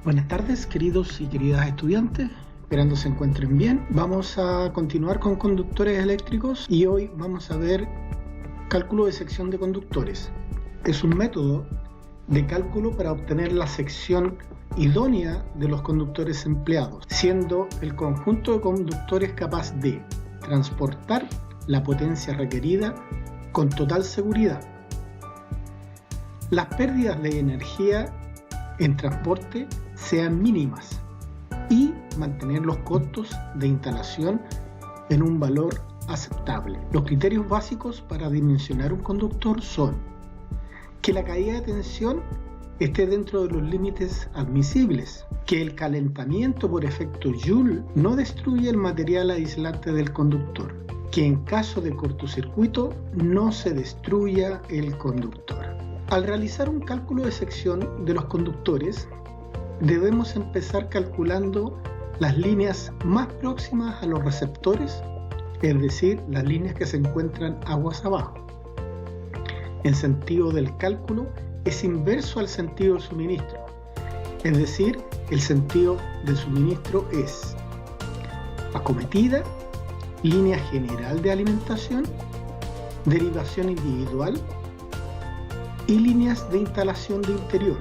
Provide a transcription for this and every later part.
Buenas tardes, queridos y queridas estudiantes, esperando se encuentren bien. Vamos a continuar con conductores eléctricos y hoy vamos a ver cálculo de sección de conductores. Es un método de cálculo para obtener la sección idónea de los conductores empleados, siendo el conjunto de conductores capaz de transportar la potencia requerida con total seguridad. Las pérdidas de energía en transporte sean mínimas y mantener los costos de instalación en un valor aceptable. Los criterios básicos para dimensionar un conductor son que la caída de tensión esté dentro de los límites admisibles, que el calentamiento por efecto Joule no destruya el material aislante del conductor, que en caso de cortocircuito no se destruya el conductor. Al realizar un cálculo de sección de los conductores, debemos empezar calculando las líneas más próximas a los receptores, es decir, las líneas que se encuentran aguas abajo. El sentido del cálculo es inverso al sentido del suministro, es decir, el sentido del suministro es acometida, línea general de alimentación, derivación individual y líneas de instalación de interior.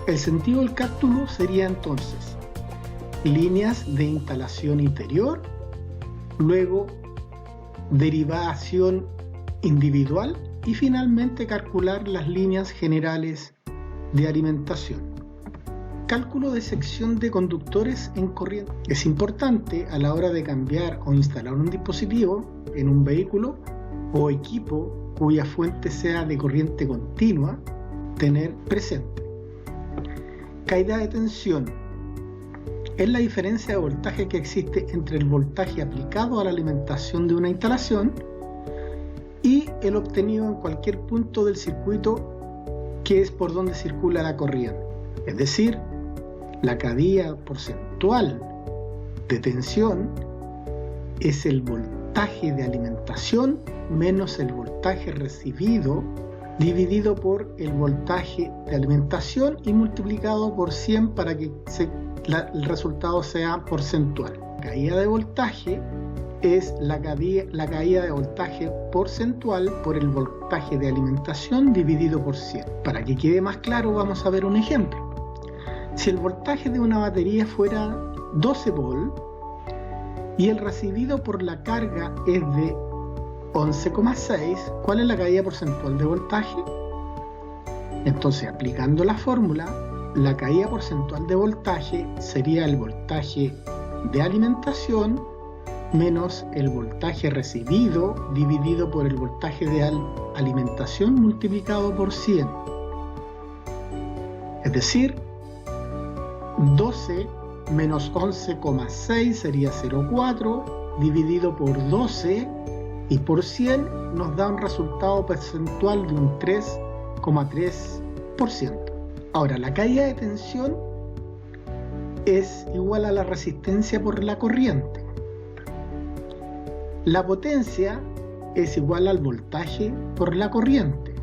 El sentido del cálculo sería entonces líneas de instalación interior, luego derivación individual y finalmente calcular las líneas generales de alimentación. Cálculo de sección de conductores en corriente. Es importante a la hora de cambiar o instalar un dispositivo en un vehículo o equipo cuya fuente sea de corriente continua, tener presente. Caída de tensión es la diferencia de voltaje que existe entre el voltaje aplicado a la alimentación de una instalación y el obtenido en cualquier punto del circuito que es por donde circula la corriente. Es decir, la caída porcentual de tensión es el voltaje de alimentación menos el voltaje recibido dividido por el voltaje de alimentación y multiplicado por 100 para que el resultado sea porcentual. La caída de voltaje es la caída de voltaje porcentual por el voltaje de alimentación dividido por 100. Para que quede más claro, vamos a ver un ejemplo. Si el voltaje de una batería fuera 12 volts y el recibido por la carga es de 11,6, ¿cuál es la caída porcentual de voltaje? Entonces, aplicando la fórmula, la caída porcentual de voltaje sería el voltaje de alimentación menos el voltaje recibido dividido por el voltaje de alimentación multiplicado por 100. Es decir, 12 menos 11,6 sería 0,4 dividido por 12 y por 100 nos da un resultado porcentual de un 3,3%. Ahora, la caída de tensión es igual a la resistencia por la corriente. La potencia es igual al voltaje por la corriente.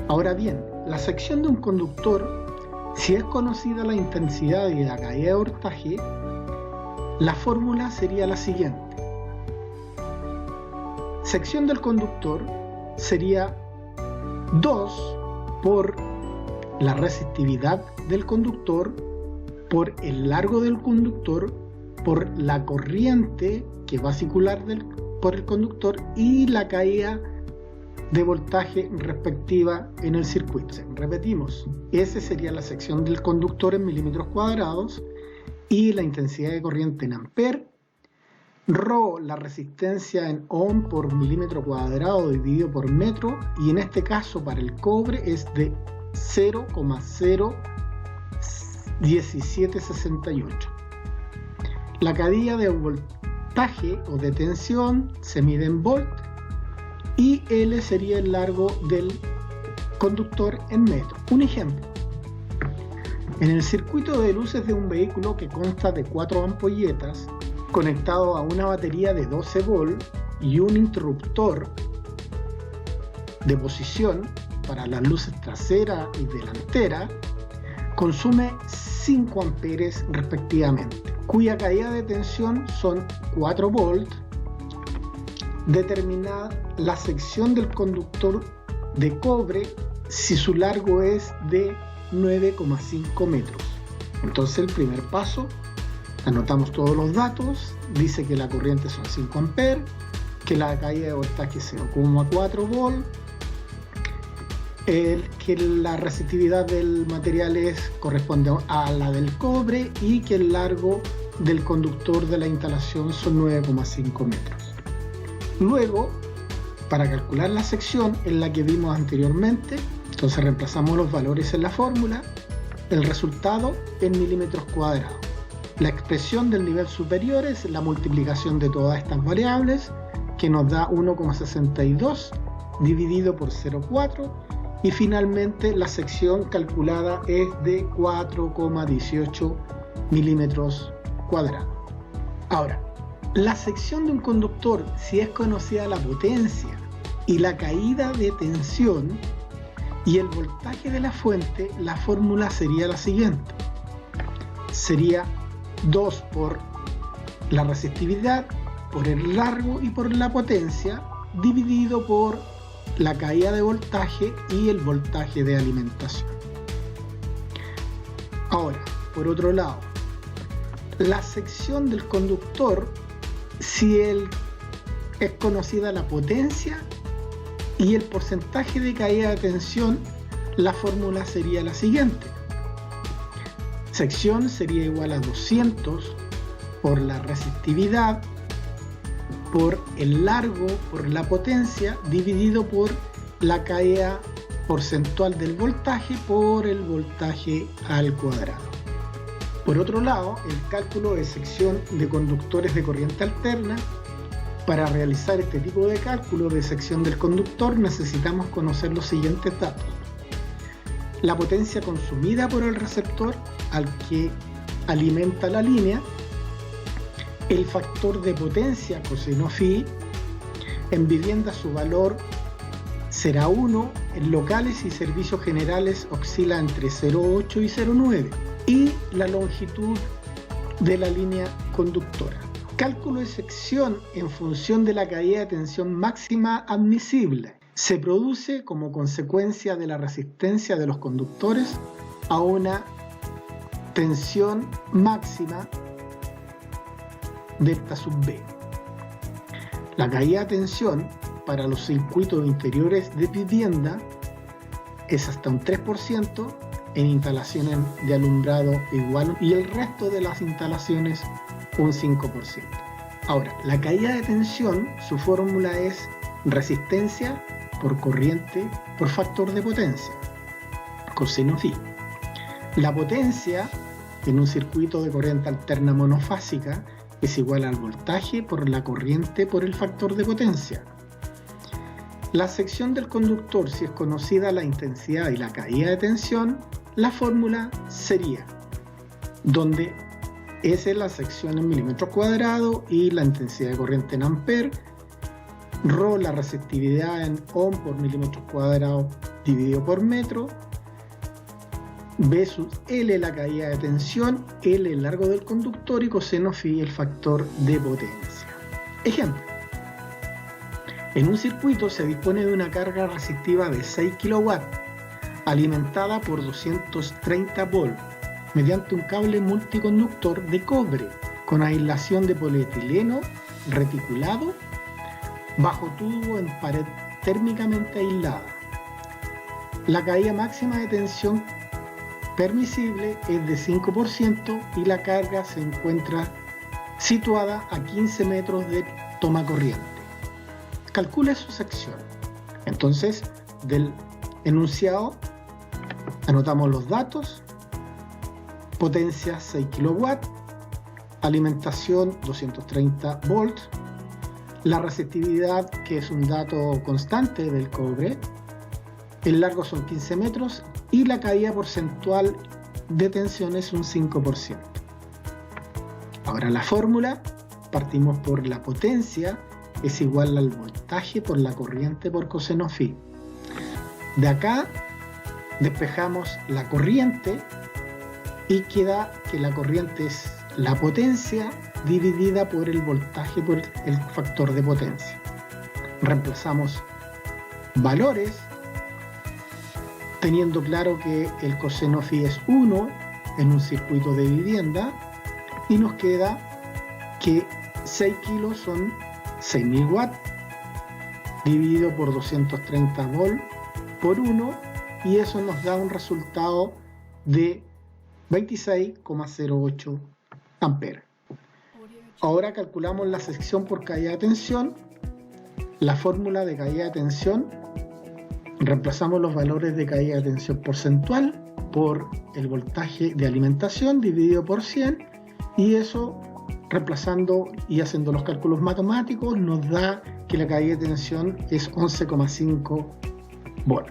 Ahora bien, la sección de un conductor, si es conocida la intensidad y la caída de voltaje, la fórmula sería la siguiente. Sección del conductor sería 2 por la resistividad del conductor, por el largo del conductor, por la corriente que va a circular por el conductor y la caída de voltaje respectiva en el circuito. Repetimos, esa sería la sección del conductor en milímetros cuadrados y la intensidad de corriente en amper, Rho, la resistencia en ohm por milímetro cuadrado dividido por metro, y en este caso para el cobre es de 0,01768. La caída de voltaje o de tensión se mide en volt y L sería el largo del conductor en metro. Un ejemplo. En el circuito de luces de un vehículo que consta de 4 ampolletas conectado a una batería de 12 volts y un interruptor de posición para las luces trasera y delantera, consume 5 amperes respectivamente, cuya caída de tensión son 4 volts. Determinar la sección del conductor de cobre si su largo es de 9,5 metros. Entonces el primer paso, anotamos todos los datos, dice que la corriente son 5 amperes, que la caída de voltaje es 0,4 volts, que la resistividad del material corresponde a la del cobre y que el largo del conductor de la instalación son 9,5 metros. Luego, para calcular la sección en la que vimos anteriormente, entonces reemplazamos los valores en la fórmula, el resultado en milímetros cuadrados. La expresión del nivel superior es la multiplicación de todas estas variables, que nos da 1,62 dividido por 0,4, y finalmente la sección calculada es de 4,18 milímetros cuadrados. Ahora, la sección de un conductor, si es conocida la potencia y la caída de tensión y el voltaje de la fuente, la fórmula sería la siguiente. Sería 2 por la resistividad, por el largo y por la potencia, dividido por la caída de voltaje y el voltaje de alimentación. Ahora, por otro lado, la sección del conductor, si es conocida la potencia y el porcentaje de caída de tensión, la fórmula sería la siguiente. Sección sería igual a 200 por la resistividad, por el largo, por la potencia, dividido por la caída porcentual del voltaje por el voltaje al cuadrado. Por otro lado, el cálculo de sección de conductores de corriente alterna. Para realizar este tipo de cálculo de sección del conductor necesitamos conocer los siguientes datos. La potencia consumida por el receptor al que alimenta la línea, el factor de potencia coseno phi, en vivienda su valor será 1, en locales y servicios generales oscila entre 0,8 y 0,9, y la longitud de la línea conductora. Cálculo de sección en función de la caída de tensión máxima admisible. Se produce como consecuencia de la resistencia de los conductores a una tensión máxima delta sub B. La caída de tensión para los circuitos interiores de vivienda es hasta un 3%, en instalaciones de alumbrado igual, y el resto de las instalaciones un 5%. Ahora, la caída de tensión, su fórmula es resistencia por corriente por factor de potencia, coseno phi. La potencia en un circuito de corriente alterna monofásica es igual al voltaje por la corriente por el factor de potencia. La sección del conductor, si es conocida la intensidad y la caída de tensión, la fórmula sería, donde S es la sección en milímetros cuadrados y la intensidad de corriente en amper, ρ la resistividad en ohm por milímetros cuadrados dividido por metro, versus L la caída de tensión, L el largo del conductor y coseno phi el factor de potencia. Ejemplo. En un circuito se dispone de una carga resistiva de 6 kW alimentada por 230 volts mediante un cable multiconductor de cobre con aislación de polietileno reticulado bajo tubo en pared térmicamente aislada. La caída máxima de tensión permisible es de 5% y la carga se encuentra situada a 15 metros de toma corriente. Calcule su sección. Entonces, del enunciado anotamos los datos: potencia 6 kW, alimentación 230 volts, la resistividad, que es un dato constante del cobre, el largo son 15 metros y la caída porcentual de tensión es un 5%. Ahora la fórmula, partimos por la potencia, es igual al voltaje por la corriente por coseno phi. De acá despejamos la corriente y queda que la corriente es la potencia dividida por el voltaje por el factor de potencia. Reemplazamos valores teniendo claro que el coseno phi es 1 en un circuito de vivienda y nos queda que 6 kilos son 6.000 watts dividido por 230 volt por 1 y eso nos da un resultado de 26,08 amperes. Ahora calculamos la sección por caída de tensión. La fórmula de caída de tensión, reemplazamos los valores de caída de tensión porcentual por el voltaje de alimentación dividido por 100 y eso, reemplazando y haciendo los cálculos matemáticos, nos da que la caída de tensión es 11,5 volt.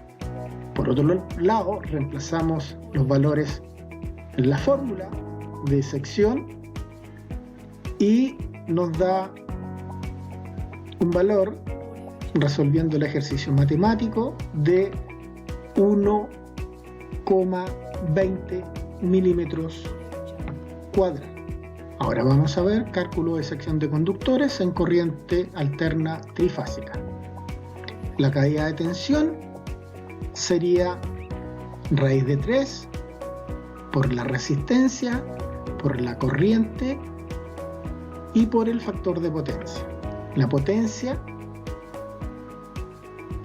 Por otro lado, reemplazamos los valores en la fórmula de sección y nos da un valor, resolviendo el ejercicio matemático, de 1,20 milímetros cuadrados. Ahora vamos a ver cálculo de sección de conductores en corriente alterna trifásica. La caída de tensión sería raíz de 3 por la resistencia, por la corriente y por el factor de potencia. La potencia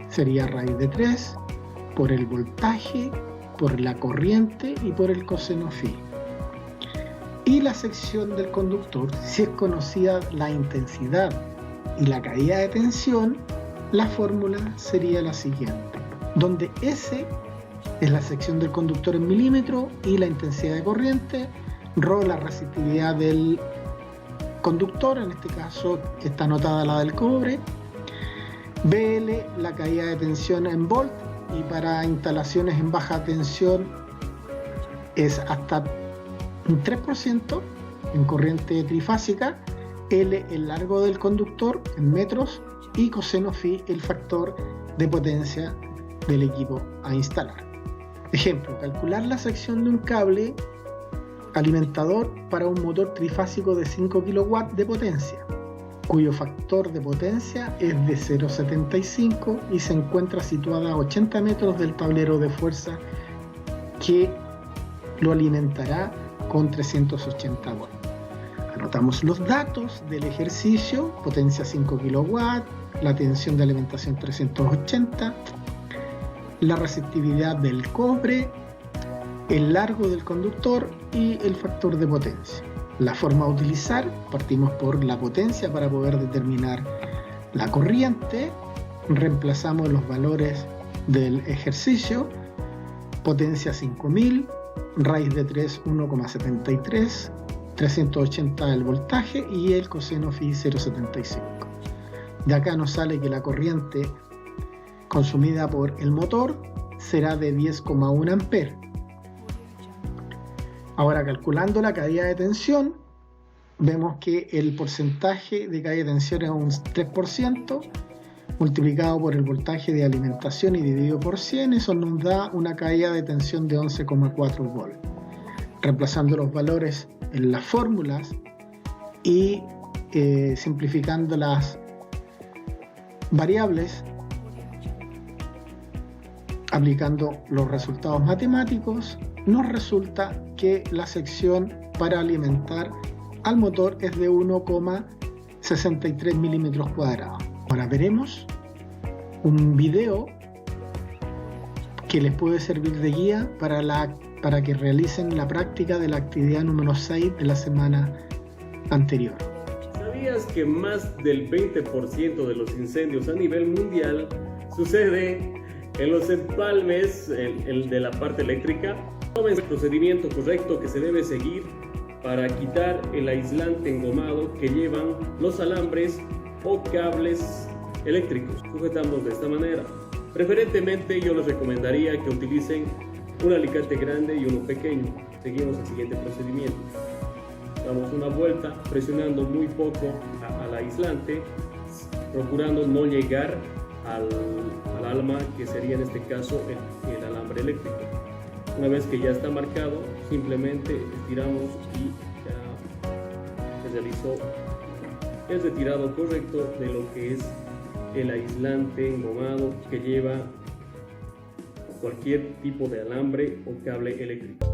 sería raíz de 3 por el voltaje, por la corriente y por el coseno phi. Y la sección del conductor, si es conocida la intensidad y la caída de tensión, la fórmula sería la siguiente, donde S es la sección del conductor en milímetros y la intensidad de corriente, ρ la resistividad del conductor, en este caso está anotada la del cobre, BL la caída de tensión en volt y para instalaciones en baja tensión es hasta un 3% en corriente trifásica, L el largo del conductor en metros y coseno phi el factor de potencia del equipo a instalar. Ejemplo, calcular la sección de un cable alimentador para un motor trifásico de 5 kW de potencia, cuyo factor de potencia es de 0,75 y se encuentra situada a 80 metros del tablero de fuerza que lo alimentará con 380 volts. Anotamos los datos del ejercicio: potencia 5 kW, la tensión de alimentación 380, la resistividad del cobre, el largo del conductor y el factor de potencia. La forma a utilizar: partimos por la potencia para poder determinar la corriente, reemplazamos los valores del ejercicio, potencia 5000, raíz de 3 1,73, 380 el voltaje y el coseno phi 0,75. De acá nos sale que la corriente consumida por el motor será de 10,1 amperes. Ahora, calculando la caída de tensión, vemos que el porcentaje de caída de tensión es un 3%, multiplicado por el voltaje de alimentación y dividido por 100, eso nos da una caída de tensión de 11,4 volts. Reemplazando los valores en las fórmulas y simplificando las variables, aplicando los resultados matemáticos, nos resulta que la sección para alimentar al motor es de 1,63 milímetros cuadrados. Ahora veremos un video que les puede servir de guía para que realicen la práctica de la actividad número 6 de la semana anterior. ¿Sabías que más del 20% de los incendios a nivel mundial sucede en los empalmes de la parte eléctrica? ¿Cómo es el procedimiento correcto que se debe seguir para quitar el aislante engomado que llevan los alambres o cables eléctricos? Sujetamos de esta manera. Preferentemente yo les recomendaría que utilicen un alicate grande y uno pequeño. Seguimos el siguiente procedimiento. Damos una vuelta presionando muy poco al aislante, procurando no llegar al alma, que sería en este caso el alambre eléctrico. Una vez que ya está marcado, simplemente estiramos y ya se realizó el retirado correcto de lo que es el aislante engomado que lleva cualquier tipo de alambre o cable eléctrico.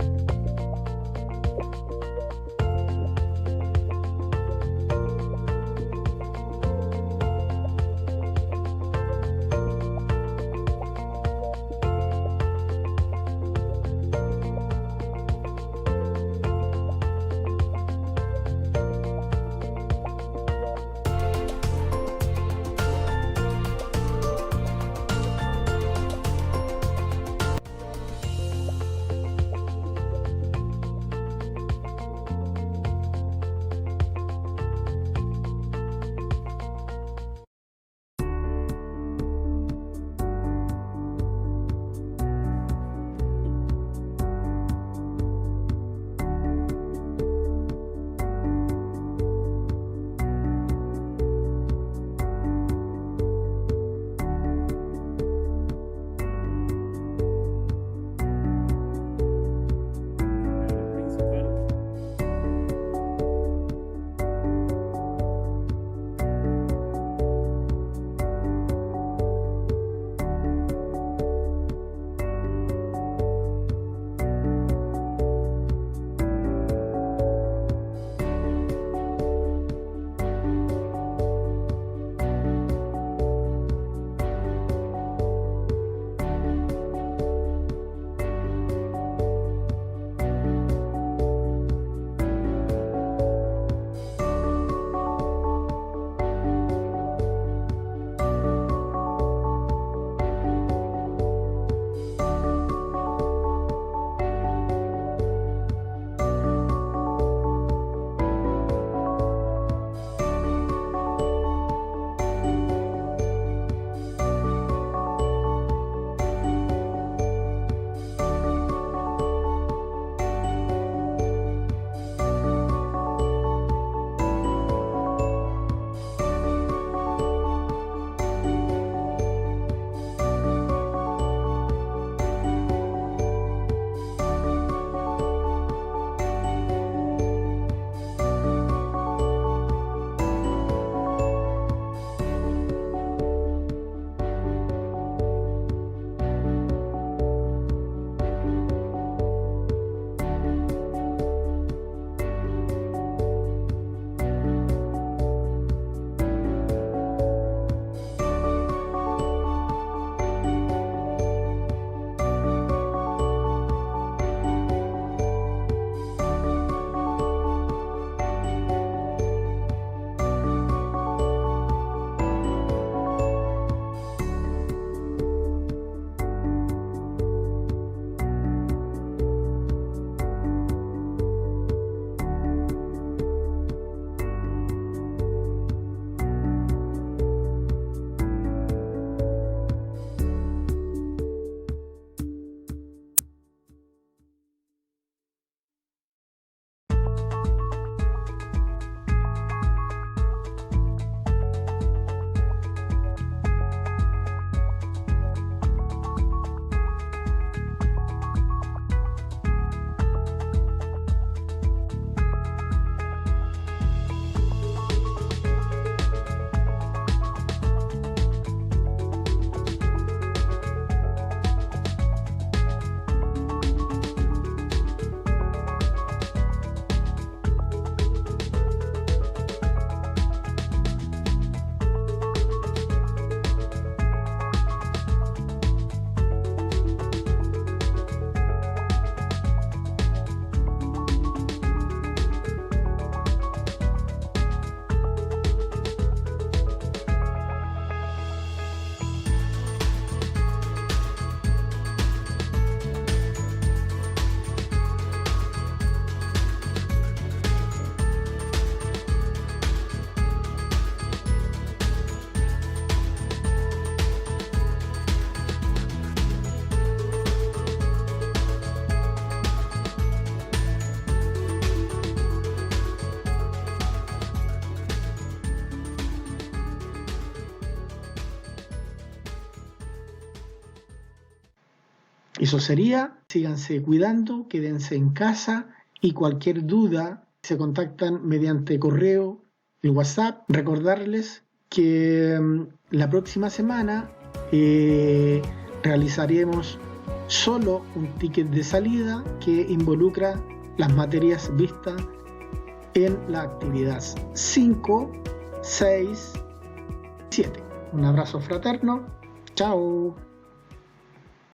Eso sería, síganse cuidando, quédense en casa y cualquier duda se contactan mediante correo y WhatsApp. Recordarles que la próxima semana realizaremos solo un ticket de salida que involucra las materias vistas en la actividad 5, 6, 7. Un abrazo fraterno. Chao.